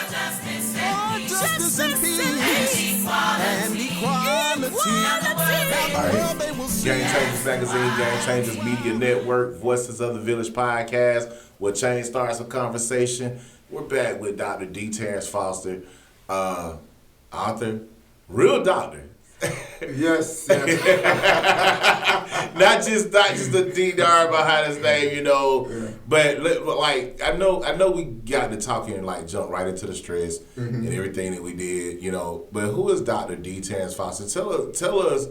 justice and peace and equality. All right. Game Changers Magazine, Game Changers Media Network, Voices of the Village podcast, where change starts a conversation. We're back with Dr. D. Terrence Foster, author, real doctor. Yes. not just the D-Dar behind his name, you know. Yeah. But like I know we got to talking and like jump right into the stress and everything that we did, you know. But who is Dr. D. Terrence Foster? Tell us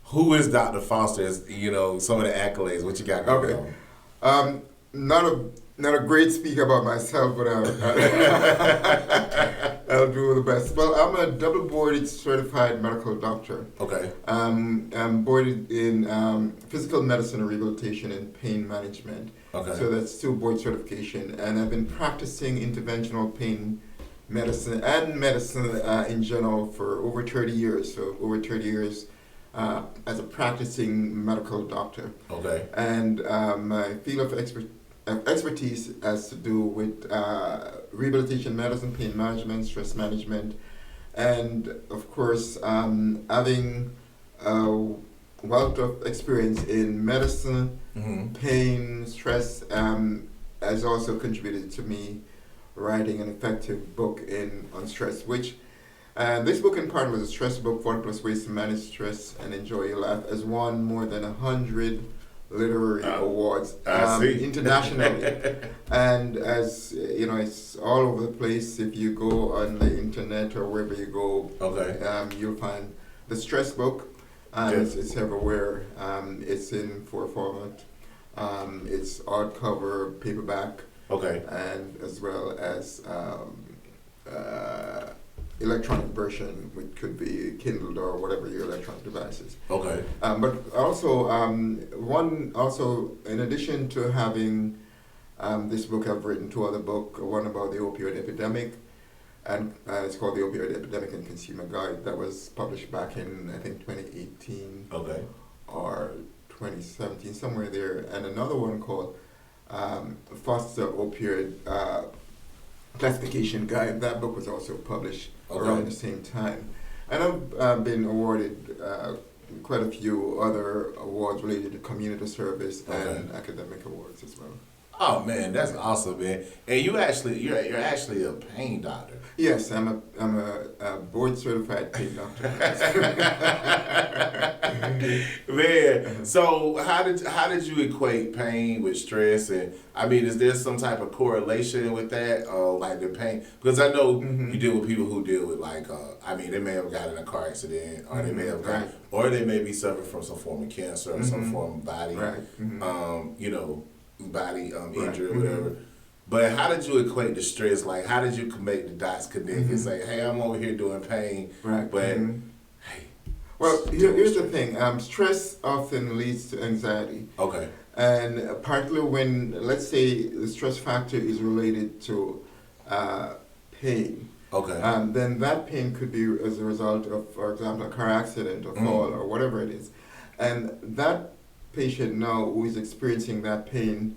who is Dr. Foster? As, you know, some of the accolades. What you got going on? Not a great speaker about myself, but I'll do the best. Well, I'm a double-boarded certified medical doctor. Okay. I'm boarded in physical medicine and rehabilitation and pain management. Okay. So that's 2 board certification. And I've been practicing interventional pain medicine and medicine in general for over 30 years. So over 30 years as a practicing medical doctor. Okay. And my field of expertise has to do with rehabilitation medicine, pain management, stress management, and of course having a wealth of experience in medicine, pain, stress has also contributed to me writing an effective book on stress, which this book in part was a stress book, 40 plus ways to manage stress and enjoy your life, has won more than 100 literary awards internationally. And as you know, it's all over the place. If you go on the internet or wherever you go, you'll find the stress book. It's everywhere. It's in 4 format. It's hardcover, paperback, and as well as electronic version, which could be Kindle or whatever your electronic device is. Okay. But also, in addition to having this book, I've written 2 other books. One about the opioid epidemic, and it's called The Opioid Epidemic and Consumer Guide. That was published back in, I think, 2018 or 2017, somewhere there. And another one called Foster Opioid Classification Guide. That book was also published around the same time. And I've been awarded quite a few other awards related to community service and academic awards as well. Oh man, that's awesome, man! And you're actually a pain doctor. Yes, I'm a board certified pain doctor. Man, so how did you equate pain with stress? And I mean, is there some type of correlation with that, like the pain? Because I know you deal with people who deal with like, I mean, they may have gotten in a car accident, or they may have or they may be suffering from some form of cancer or some form of body, you know, body injury or whatever. But how did you equate the stress? Like, how did you make the dots connect and say, hey, I'm over here doing pain, but hey. Well, here's the thing. Stress often leads to anxiety. Okay. And partly when, let's say, the stress factor is related to pain. Okay. Then that pain could be as a result of, for example, a car accident or fall or whatever it is. And that patient now who is experiencing that pain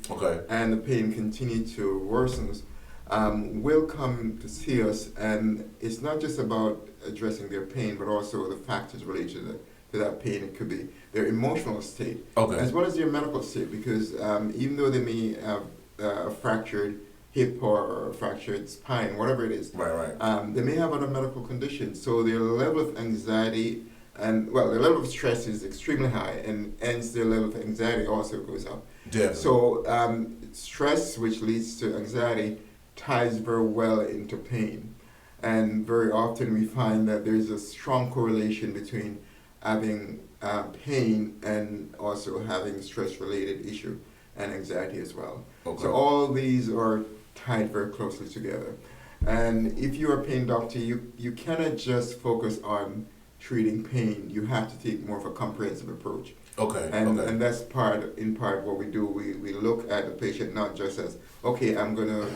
and the pain continue to worsen will come to see us, and it's not just about addressing their pain but also the factors related to that pain. It could be their emotional state as well as their medical state, because even though they may have a fractured hip or a fractured spine, whatever it is, they may have other medical conditions, so their level of anxiety and the level of stress is extremely high, and hence their level of anxiety also goes up. Definitely. So stress, which leads to anxiety, ties very well into pain. And very often we find that there's a strong correlation between having pain and also having stress-related issue and anxiety as well. So all these are tied very closely together. And if you're a pain doctor, you cannot just focus on treating pain. You have to take more of a comprehensive approach. And that's in part what we do. We look at the patient not just as, okay, I'm going to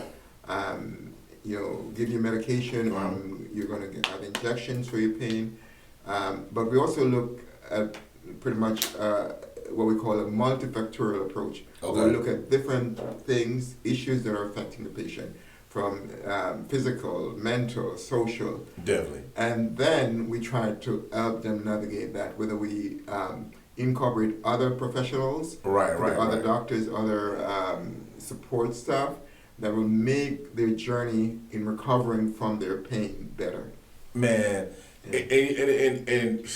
give you medication, or you're going to have injections for your pain. But we also look at pretty much what we call a multifactorial approach. We look at different things, issues that are affecting the patient. from physical, mental, social. Definitely. And then we try to help them navigate that, whether we incorporate other professionals, other doctors, other support staff that will make their journey in recovering from their pain better. Man, and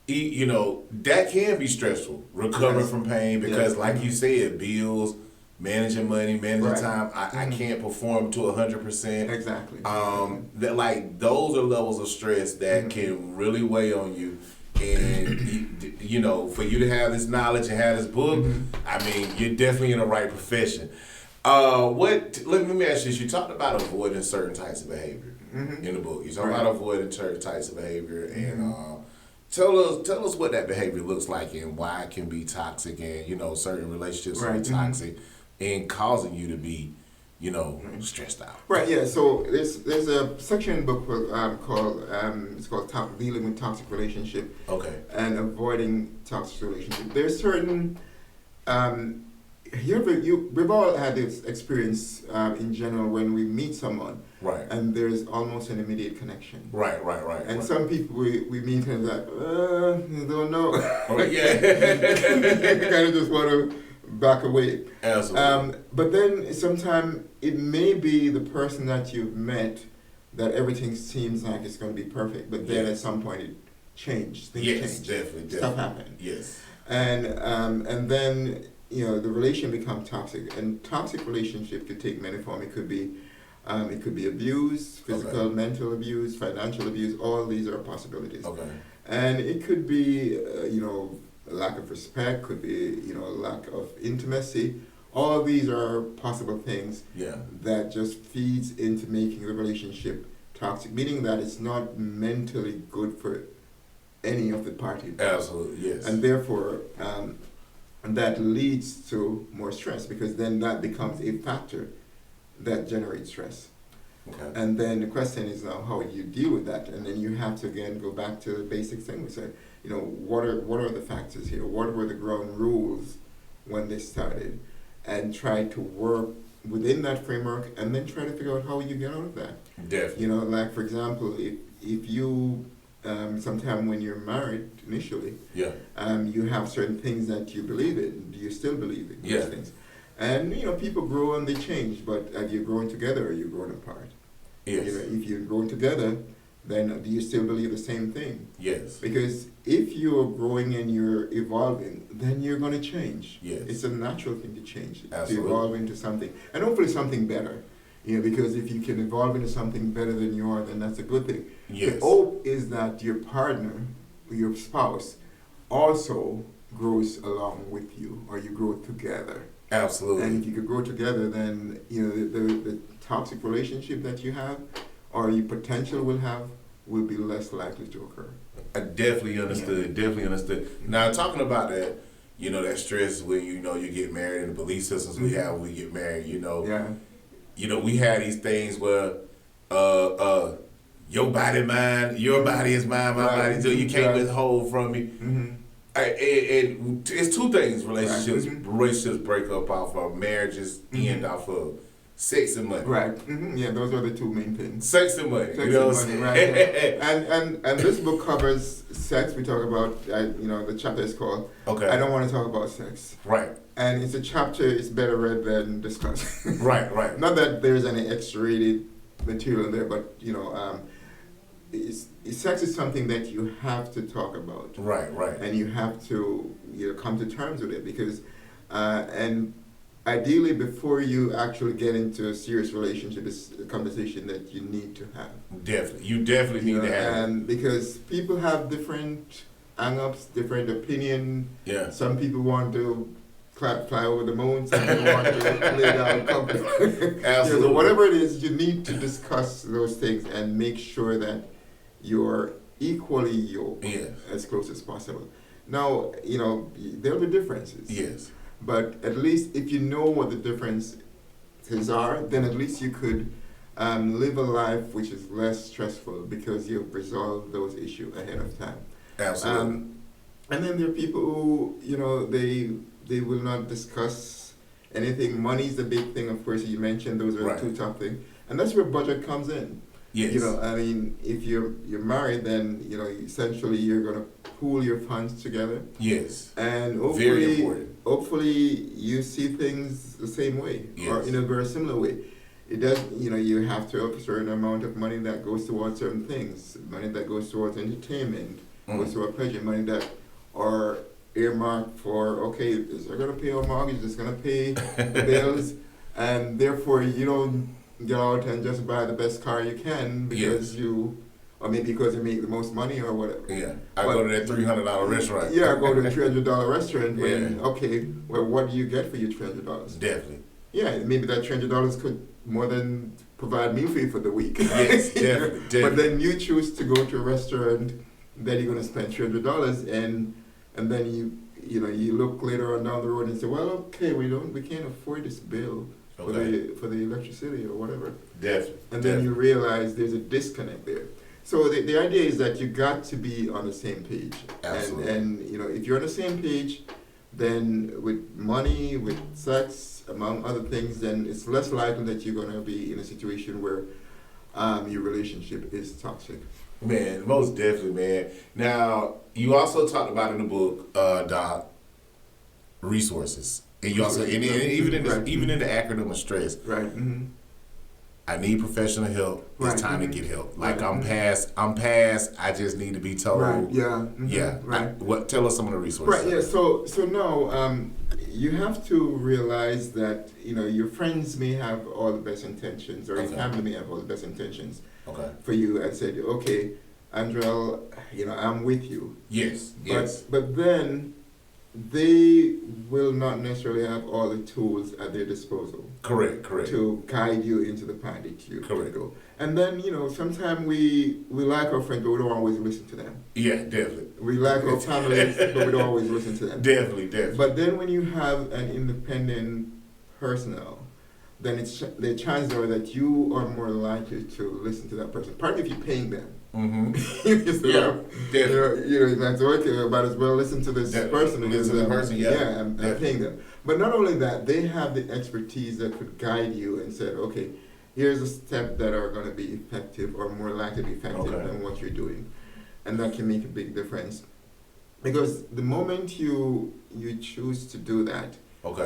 you know, that can be stressful, recovering from pain, because like you said, bills, managing money, managing time. I can't perform to 100%. Exactly. That, like, those are levels of stress that can really weigh on you. And you know, for you to have this knowledge and have this book, I mean, you're definitely in the right profession. Let me ask you this. You talked about avoiding certain types of behavior in the book. You talked about avoiding certain types of behavior, and tell us what that behavior looks like and why it can be toxic, and you know, certain relationships are toxic and causing you to be, you know, stressed out. Right. Yeah. So there's a section in the book called Dealing with Toxic Relationship. Okay. And Avoiding Toxic Relationship. There's certain we've all had this experience in general when we meet someone, right, and there's almost an immediate connection. Right. And some people we meet and like, you don't know. Yeah. You kind of just want to back away. Absolutely. But then sometimes it may be the person that you've met that everything seems like it's going to be perfect, but then at some point it changed. Things change. Definitely. Stuff happened. Yes. And then, you know, the relation becomes toxic, and toxic relationship could take many forms. It could be abuse, physical, mental abuse, financial abuse. All these are possibilities. Okay. And it could be, you know, a lack of respect. Could be, you know, a lack of intimacy. All of these are possible things that just feeds into making the relationship toxic, meaning that it's not mentally good for any of the parties. Absolutely, yes. And therefore, that leads to more stress, because then that becomes a factor that generates stress. Okay. And then the question is now, how you deal with that? And then you have to again go back to the basic thing we said. You know, what are the factors here? What were the ground rules when they started? And try to work within that framework, and then try to figure out how you get out of that. Definitely. You know, like for example, if you sometime when you're married initially, you have certain things that you believe in. Do you still believe in those things? And you know, people grow and they change, but are you growing together or are you growing apart? Yes. You know, if you're growing together, then do you still believe the same thing? Yes. Because if you're growing and you're evolving, then you're going to change. Yes. It's a natural thing to change, Absolutely. to evolve into something, and hopefully something better. You know, because if you can evolve into something better than you are, then that's a good thing. Yes. The hope is that your partner, your spouse, also grows along with you, or you grow together. Absolutely. And if you could grow together, then you know the toxic relationship that you have, or you potential will have, will be less likely to occur. I definitely understood. Definitely understood. Now, talking about that, you know, that stress when you know you get married, and the belief systems we have when we get married. You know. Yeah. You know, we have these things where, your body, mine, your body is mine, my body is yours. You can't withhold from me. It's two things. Relationships break up off of, marriages end off of sex and money. Right. Yeah, those are the two main things. Sex and money. Sex you know and money, right. And this book covers sex. We talk about, you know, the chapter is called I Don't Want to Talk About Sex. Right. And it's a chapter, it's better read than discussed. Right. Not that there's any X-rated material in there, but, you know, sex is something that you have to talk about. Right. And you have to, you know, come to terms with it, because, and ideally before you actually get into a serious relationship, it's a conversation that you need to have. Definitely. You definitely need to have. And because people have different hang-ups, different opinion. Yeah. Some people want to fly over the moon, some people want to lay down comfortably. Absolutely. So whatever it is, you need to discuss those things and make sure that you're equally yoked as close as possible. Now, you know, there'll be differences. Yes. But at least if you know what the differences are, then at least you could live a life which is less stressful, because you've resolved those issues ahead of time. Absolutely. And then there are people who, you know, they will not discuss anything. Money's the big thing, of course. You mentioned those are Right. the two top things, and that's where budget comes in. Yes. You know, I mean, if you're married, then you know essentially you're gonna pool your funds together, Yes. and Very important. hopefully you see things the same way or Yes. in a very similar way. It does, you know, you have to have a certain amount of money that goes towards certain things, money that goes towards entertainment, goes towards pleasure, money that are earmarked for, okay, is they're going to pay our mortgage, it's going to pay the bills, and therefore you don't go out and just buy the best car you can because you, or maybe because you make the most money or whatever. Yeah. I go to that $300 restaurant. Yeah, go to a $300 restaurant when, Yeah. okay, well, what do you get for your $300? Definitely. Yeah, maybe that $300 could more than provide meal for you for the week. Yes, definitely. But then you choose to go to a restaurant, then you're going to spend $300, and then you know you look later on down the road and say, well, okay, we can't afford this bill for the electricity or whatever. Definitely. And then you realize there's a disconnect there. So the idea is that you got to be on the same page. Absolutely. And you know, if you're on the same page, then with money, with sex, among other things, then it's less likely that you're going to be in a situation where your relationship is toxic. Man, most definitely, man. Now, you also talked about in the book, Doc, resources. And you also, and even in the acronym of stress, Right. Mm-hmm. I need professional help. It's Right. time Mhm. to get help. Like Right. I'm past. I just need to be told. Right. Yeah. Mhm. Yeah. Right. Tell us some of the resources. Right. Yeah. So now you have to realize that you know your friends may have all the best intentions, or your Okay. family may have all the best intentions Okay. for you, and said, okay, Andrel, you know, I'm with you. Yes. But Yes. but then they will not necessarily have all the tools at their disposal Correct. to guide you into the path that you Correct. go. And then, you know, sometimes we like our friends, but we don't always listen to them. Yeah. Definitely. We like our families, but we don't always listen to them. Definitely. But then when you have an independent personnel, then the chances are that you are more likely to listen to that person. Partly if you're paying them. Mm-hmm. You just, Yeah. Definitely. you know, you might say, okay, I might as well listen to this person. Listen to the person, yeah. Yeah, I'm paying them. But not only that, they have the expertise that could guide you and say, okay, here's a step that are going to be effective or more likely to be effective than what you're doing. And that can make a big difference. Because the moment you choose to do that,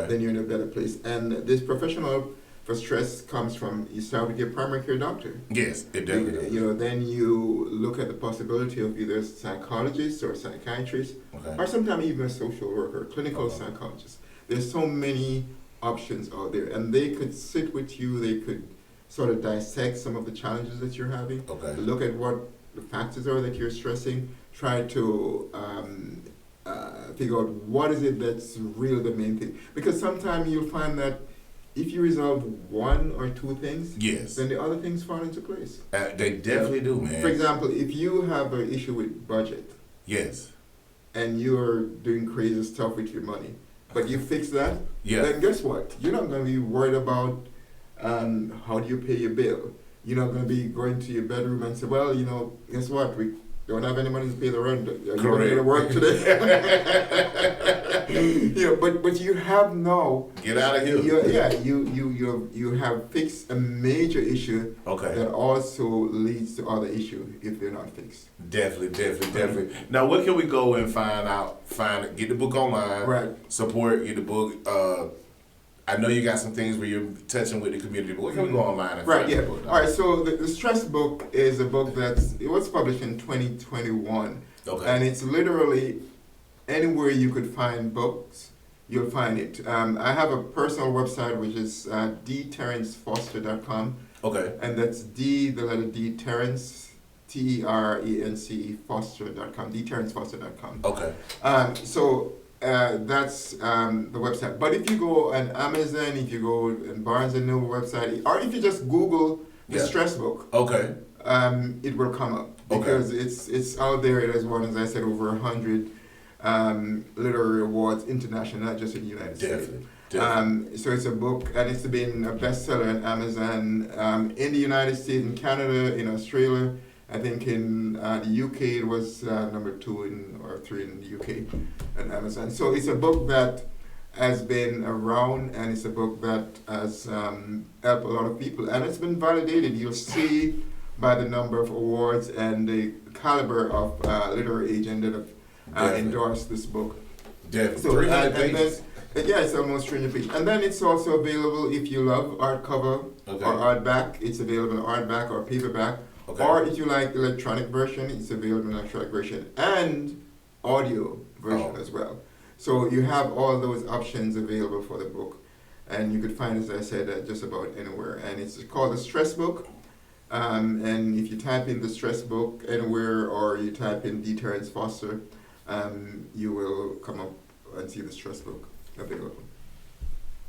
then you're in a better place. And this professional for stress comes from, you start with your primary care doctor. Yes, it definitely does. You know, then you look at the possibility of either a psychologist or a psychiatrist, or sometimes even a social worker, clinical psychologist. There's so many options out there, and they could sit with you, they could sort of dissect some of the challenges that you're having, look at what the factors are that you're stressing, try to figure out what is it that's really the main thing. Because sometimes you'll find that if you resolve one or two things, then the other things fall into place. They definitely do, man. For example, if you have an issue with budget, and you're doing crazy stuff with your money, but you fix that, then guess what? You're not going to be worried about how do you pay your bill. You're not going to be going to your bedroom and say, well, you know, guess what? We don't have any money to pay the rent. Are you going to work today? Yeah, but you have no. Get out of here. You have fixed a major issue that also leads to other issues if they're not fixed. Definitely. Now, where can we go and get the book online, support, get the book. I know you got some things where you're touching with the community, but where can we go online and find the book? All right, so the Stress book is a book it was published in 2021. And it's literally anywhere you could find books, you'll find it. I have a personal website, which is dterrencefoster.com. And that's D, the letter D, Terrence, Terence, Foster.com, dterrencefoster.com. So that's the website. But if you go on Amazon, if you go on Barnes & Noble website, or if you just Google the Stress book, it will come up. Because it's out there. It has won, as I said, over 100 literary awards international, not just in the United States. So it's a book, and it's been a bestseller on Amazon in the United States, in Canada, in Australia. I think in the UK it was number 2 or 3 in the UK on Amazon. So it's a book that has been around, and it's a book that has helped a lot of people, and it's been validated. You'll see by the number of awards and the caliber of literary agents that have endorsed this book. Definitely. So, 300 pages. Yeah, it's almost 300 pages. And then it's also available if you love hardcover or hardback. It's available in hardback or paperback. Okay. Or if you like the electronic version, it's available in electronic version and audio version as well. So you have all those options available for the book. And you could find, as I said, just about anywhere. And it's called The Stress Book. And if you type in The Stress Book anywhere, or you type in D. Terrence Foster, you will come up and see The Stress Book available.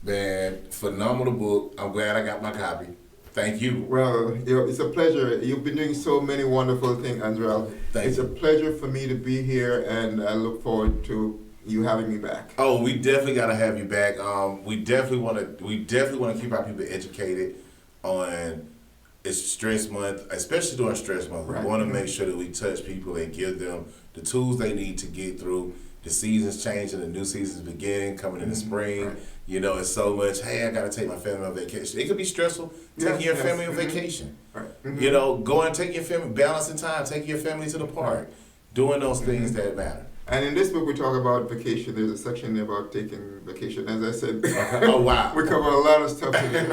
Man, phenomenal book. I'm glad I got my copy. Thank you. Well, it's a pleasure. You've been doing so many wonderful things, Andrel. It's a pleasure for me to be here, and I look forward to you having me back. Oh, we definitely got to have you back. We definitely want to keep our people educated on it's Stress Month, especially during Stress Month. Right. We want to make sure that we touch people and give them the tools they need to get through. The season's changing, the new season's beginning, coming in the spring. Right. You know, it's so much, hey, I got to take my family on vacation. It could be stressful taking your family on vacation. Right. You know, go and take your family, balancing time, taking your family to the park, doing those things that matter. And in this book, we talk about vacation. There's a section there about taking vacation. As I said, oh wow, we cover a lot of stuff in there.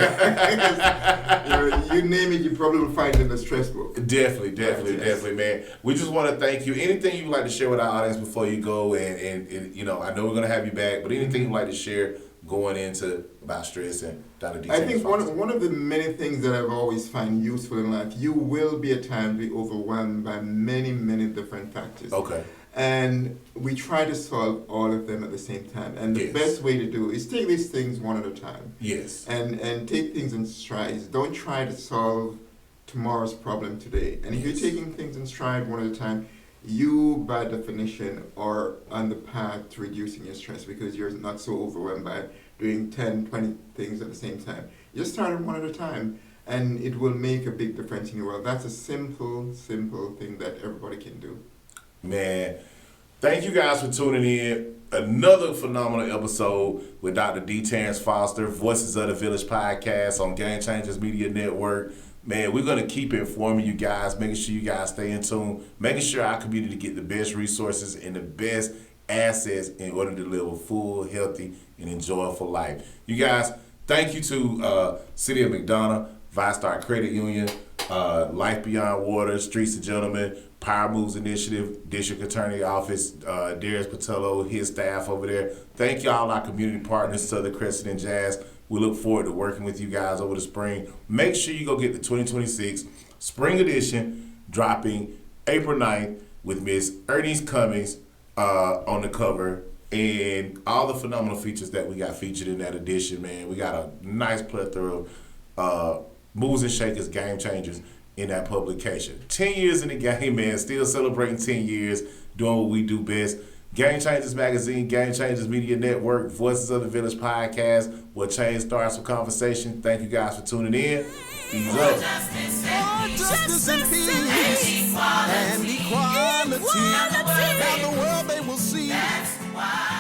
You name it, you probably will find it in the Stress Book. Definitely, man. We just want to thank you. Anything you'd like to share with our audience before you go, and you know, I know we're gonna have you back, but anything you'd like to share going into about stress and Dr. D. I think one of the many things that I've always found useful in life, you will be at times be overwhelmed by many different factors. Okay. And we try to solve all of them at the same time. And the best way to do is take these things one at a time. Yes. And take things in strides. Don't try to solve tomorrow's problem today. And if you're taking things in stride one at a time, you, by definition, are on the path to reducing your stress because you're not so overwhelmed by doing 10, 20 things at the same time. You just start one at a time, and it will make a big difference in your world. That's a simple thing that everybody can do. Man, thank you guys for tuning in. Another phenomenal episode with Dr. D. Terrence Foster, Voices of the Village podcast on Game Changers Media Network. Man, we're going to keep informing you guys, making sure you guys stay in tune, making sure our community get the best resources and the best assets in order to live a full, healthy, and enjoyable life. You guys, thank you to City of McDonough, ViStar Credit Union, Life Beyond Water, Streets of Gentlemen, Power Moves Initiative, District Attorney Office, Darius Patello, his staff over there. Thank y'all, our community partners, Southern Crescent and Jazz. We look forward to working with you guys over the spring. Make sure you go get the 2026 Spring Edition dropping April 9th with Miss Ernest Cummings on the cover and all the phenomenal features that we got featured in that edition, man. We got a nice plethora of moves and shakers, game changers in that publication. 10 years in the game, man. Still celebrating 10 years, doing what we do best. Game Changers Magazine, Game Changers Media Network, Voices of the Village podcast, where change starts with conversation. Thank you guys for tuning in. Ease up. Justice and peace and equality. Now the world they will see. That's why.